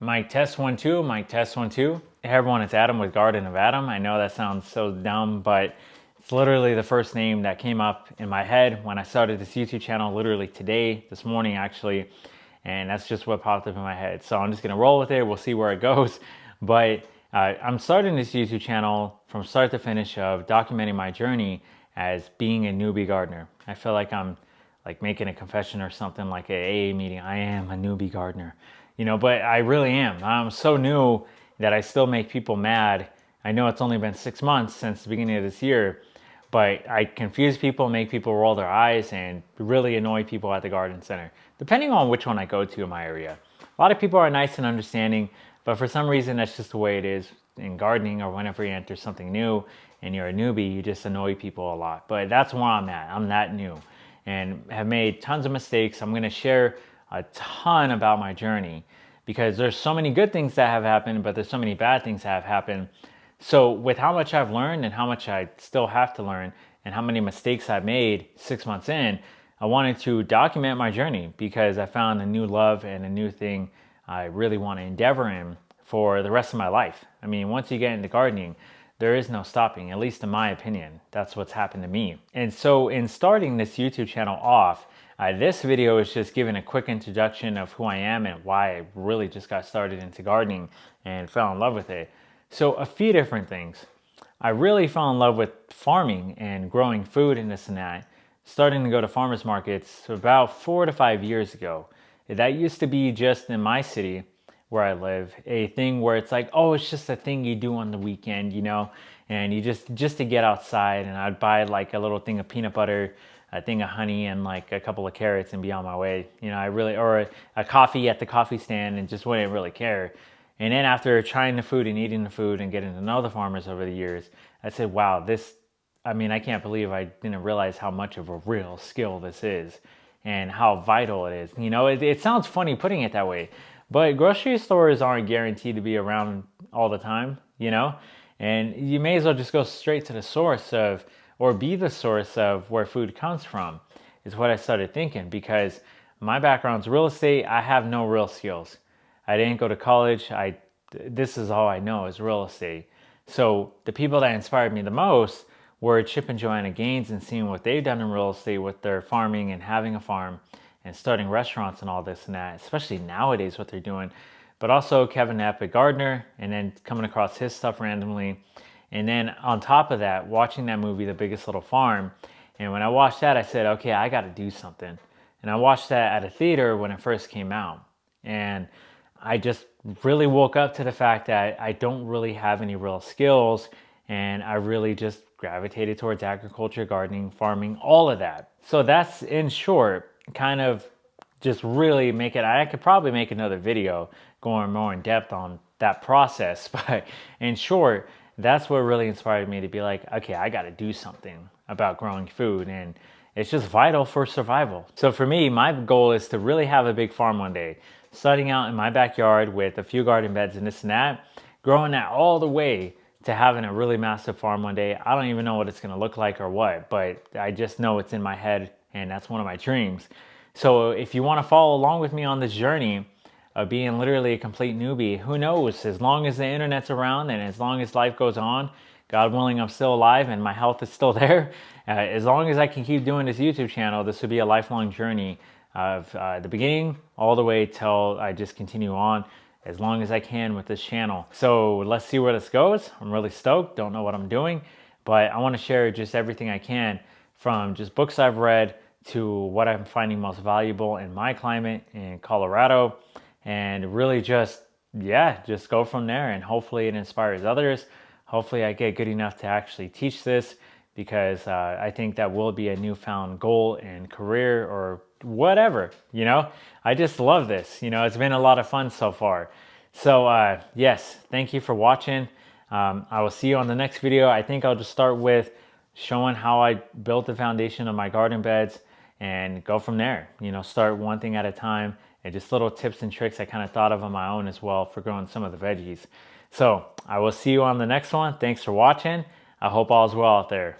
Mic test 1 2, mic test 1 2. Hey everyone, it's Adam with Garden of Adam. I know that sounds so dumb, but it's literally the first name that came up in my head when I started this YouTube channel literally today, this morning actually, and that's just what popped up in my head. So I'm just gonna roll with it, we'll see where it goes. But I'm starting this YouTube channel from start to finish of documenting my journey as being a newbie gardener. I feel like I'm like making a confession or something like a AA meeting. I am a newbie gardener, but I really am. I'm so new that I still make people mad. I know it's only been 6 months since the beginning of this year, but I confuse people, make people roll their eyes, and really annoy people at the garden center, depending on which one I go to in my area. A lot of people are nice and understanding, but for some reason, that's just the way it is in gardening, or whenever you enter something new and you're a newbie, you just annoy people a lot. But that's where I'm at. I'm that new and have made tons of mistakes. I'm going to share a ton about my journey because there's so many good things that have happened, but there's so many bad things that have happened. So with how much I've learned and how much I still have to learn and how many mistakes I've made 6 months in, I wanted to document my journey because I found a new love and a new thing I really want to endeavor in for the rest of my life. I mean, once you get into gardening, there is no stopping, at least in my opinion. That's what's happened to me. And so in starting this YouTube channel off, this video is just giving a quick introduction of who I am and why I really just got started into gardening and fell in love with it. So a few different things. I really fell in love with farming and growing food and this and that, starting to go to farmers markets about 4 to 5 years ago. That used to be just in my city where I live, a thing where it's like, oh, it's just a thing you do on the weekend, and you just to get outside. And I'd buy like a little thing of peanut butter, a thing of honey, and like a couple of carrots and be on my way. Or a coffee at the coffee stand and just wouldn't really care. And then after trying the food and eating the food and getting to know the farmers over the years, I said, wow, I can't believe I didn't realize how much of a real skill this is and how vital it is. It sounds funny putting it that way, but grocery stores aren't guaranteed to be around all the time, and you may as well just go straight to the source of, or be the source of where food comes from, is what I started thinking. Because my background's real estate, I have no real skills. I didn't go to college. This is all I know is real estate. So the people that inspired me the most were Chip and Joanna Gaines, and seeing what they've done in real estate with their farming and having a farm and starting restaurants and all this and that, especially nowadays what they're doing. But also Kevin Epic Gardner, and then coming across his stuff randomly. And then on top of that, watching that movie, The Biggest Little Farm. And when I watched that, I said, okay, I got to do something. And I watched that at a theater when it first came out. And I just really woke up to the fact that I don't really have any real skills, and I really just gravitated towards agriculture, gardening, farming, all of that. So that's, in short, kind of just really make it. I could probably make another video going more in depth on that process, but in short, that's what really inspired me to be like, okay, I got to do something about growing food, and it's just vital for survival. So for me, my goal is to really have a big farm one day, starting out in my backyard with a few garden beds and this and that, growing that all the way to having a really massive farm one day. I don't even know what it's going to look like or what, but I just know it's in my head, and that's one of my dreams. So if you want to follow along with me on this journey of being literally a complete newbie, who knows, as long as the internet's around and as long as life goes on, God willing, I'm still alive and my health is still there. As long as I can keep doing this YouTube channel, this will be a lifelong journey of the beginning all the way till I just continue on as long as I can with this channel. So let's see where this goes. I'm really stoked. Don't know what I'm doing, but I want to share just everything I can, from just books I've read to what I'm finding most valuable in my climate in Colorado, and really just go from there. And hopefully it inspires others. Hopefully I get good enough to actually teach this, because I think that will be a newfound goal and career or whatever, I just love this. It's been a lot of fun so far. So yes, thank you for watching. I will see you on the next video. I think I'll just start with showing how I built the foundation of my garden beds and go from there. Start one thing at a time, and just little tips and tricks I kind of thought of on my own as well for growing some of the veggies. So I will see you on the next one. Thanks for watching. I hope all is well out there.